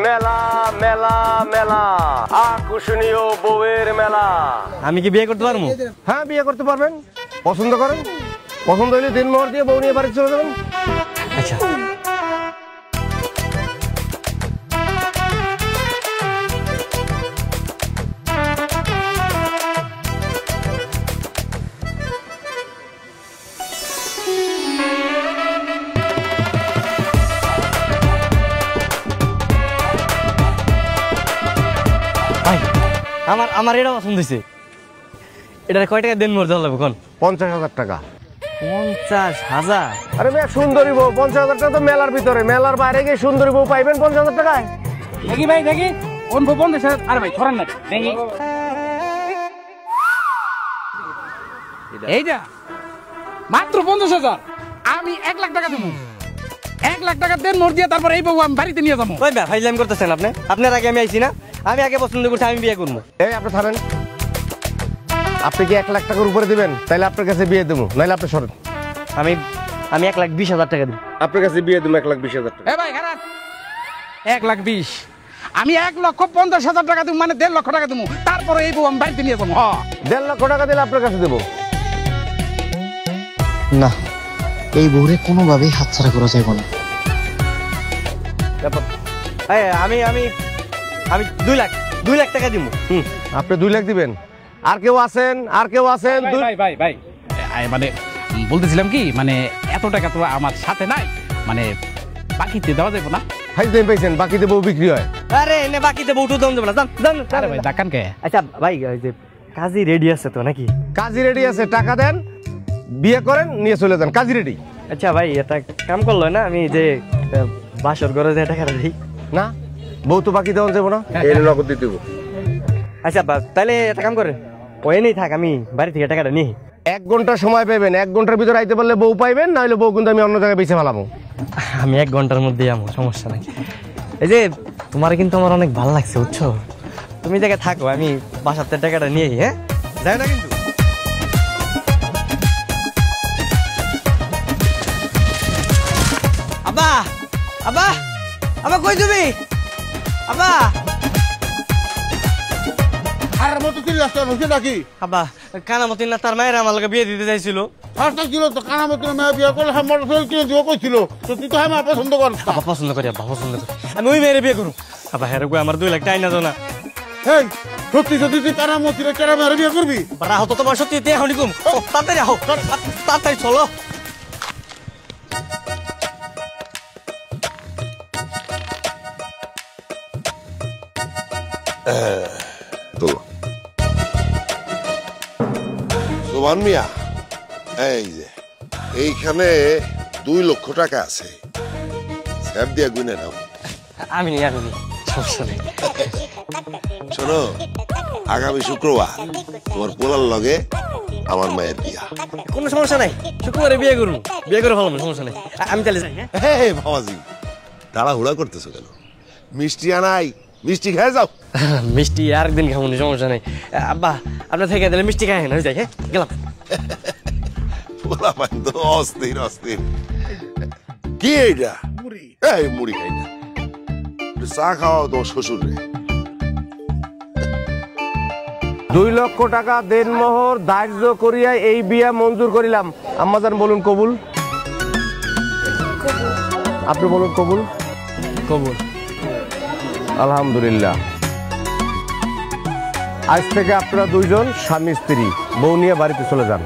মেলা মেলা মেলা আকর্ষণীয় বউয়ের মেলা। আমি কি বিয়ে করতে পারবো? হ্যাঁ, বিয়ে করতে পারবেন। পছন্দ করেন, পছন্দ হলে দিনমোহর দিয়ে বউ নিয়ে বাড়ি চলে যাবেন। আচ্ছা, আমার এটা পছন্দ হয়েছে। এটার কয় টাকা দেন মোর দেওয়া লাগবে? কোন 50,000 টাকা। 50,000? আরে মেয়ে, সুন্দরী বউ 50,000 টাকা তো মেলার ভিতরে, মেলার বাইরে গিয়ে সুন্দরী বউ পাইবেন 50,000 টাকায়? দেখি ভাই, দেখি কোন বউ 50,000? আরে ভাই ছড়ান না, দেখি এইটা মাত্র 50,000। আমি 1 লাখ টাকা দেবো। 1 লাখ টাকা দেন মোর দিয়ে, তারপর এই বউ আমি বাড়িতে নিয়ে যাবো। ওই ভাই ফাইজলামি করতেছেন আপনি? আপনার আগে আমি আইছি না? আমি আগে পছন্দ করছি, আমি বিয়ে করবো। এই আপনি থামেন। আপনি কি 1 লাখ টাকার উপরে দিবেন? তাহলে আপনার কাছে বিয়ে দেবো, নাহলে আপনি সরেন। আমি 1,20,000 টাকা দিব। আপনার কাছে বিয়ে দেবো 1,20,000 টাকা। এ ভাই খারাপ, 1,20,000। আমি 1,50,000 টাকা দেবো, মানে 1.5 লক্ষ টাকা দেবো, তারপরে এই বউ আমি বাড়িতে নিয়ে যাবো। 1.5 লক্ষ টাকা দিলে আপনার কাছে দেবো। না, এই বউরে কোনোভাবেই হাতছাড়া করা যাবে না। আমি 2 লাখ টাকা দিব। আপনি 2 লাখ দিবেন? আর কেউ আছেন? আর কেউ আছেন? ভাই ভাই ভাই, মানে বলতেছিলাম কি, মানে এত টাকা তো আমার সাথে নাই, মানে বাকিতে দেওয়া যাবে না? হাই দেন পাইছেন, বাকিতে বউ বিক্রি হয়। আরে এনে বাকিতে বউটু দাম দেবো না, জান। আরে ভাই ডাকান কে? আচ্ছা ভাই, ওই যে কাজী রেডি আছে তো নাকি? কাজী রেডি আছে, টাকা দেন, বিয়ে করেন, নিয়ে চলে যান, কাজী রেডি। আচ্ছা ভাই, এটা কাম করলো না? আমি যে বাসর ঘরে যে টাকাটা দিই না, বউ তো বাকি দেওয়া যাবো না, এই নগদ দিয়ে দেবো। আচ্ছা তাহলে একটা কাম করেন, ওই নেই থাক, আমি বাড়ি থেকে টাকাটা নিই। 1 ঘন্টা সময় পাবেন, 1 ঘন্টার ভিতরে আইতে পারলে বউ পাইবেন, নাহলে বউ কিন্তু আমি অন্য জায়গায় বেঁচে ফেলাবো। আমি 1 ঘন্টার মধ্যে আমার সমস্যা নাই। এই যে তোমার কিন্তু আমার অনেক ভালো লাগছে, বুঝছো? তুমি জায়গায় থাকো, আমি বাসাতে টাকাটা নিয়ে। হ্যাঁ, যাই না কিন্তু। আব্বা আব্বা আব্বা, কই তুমি? আব্বা আর মতো কি রাস্তা হচ্ছে নাকি? আব্বা, কানামতি না তার মায়ের আমার লগে বিয়ে দিতে চাইছিল। রাস্তা ছিল তো, কানামতি মেয়ে বিয়ে করলে মোটরসাইকেল কিনে দিও কইছিল, তো তুই তো হ্যাঁ পছন্দ কর। আব্বা পছন্দ করি, আব্বা পছন্দ করি, আমি ওই মেয়ের বিয়ে করু। আব্বা হ্যাঁ গো, আমার 2 লাখ টাকা না দাও না। এই সত্যি সত্যি তুই কানামতিরে কেরা মেয়ে বিয়ে করবি? রাহো তো, তোমার সত্যি এখনই কম। তাড়াতাড়ি আহো, তাড়াতাড়ি চলো। সোমান মিয়া, এই যে এইখানে 2 লক্ষ টাকা আছে, স্যাপ দিয়া গুনে নাও। আমি নিয়ে আসবো, সমস্যা নেই। শোনো, আগামী শুক্রবার তোমার পোলার লগে আমার মায়ের বিয়া। কোনো সমস্যা নাই, শুক্রবারে বিয়ে করুন, বিয়ে করে ভালো, সমস্যা নেই। আমি তাহলে যাই। হ্যাঁ বাবাজি, তাড়াহুড়া করতেছো কেন? মিষ্টি আনাই, মিষ্টি খেয়ে যাও। মিষ্টি আরেকদিন খাবো, সমস্যা নেই। আব্বা আপনার থেকে দিলে মিষ্টি খাই না, যাই। হ্যাঁ, গেলাম। পোলা পাই তো অস্থির অস্থির। কি এইটা? মুড়ি। এই মুড়ি খাই না, চা খাওয়াও তোমার শ্বশুর রে। 2 লক্ষ টাকা দেনমোহর ধার্য করিয়া এই বিয়া মঞ্জুর করিলাম। আম্মাজান বলুন কবুল। আপনি বলুন কবুল। কবুল। আলহামদুলিল্লাহ। আজ থেকে আপনারা 2 জন স্বামী স্ত্রী, বউ নিয়ে বাড়িতে চলে যান।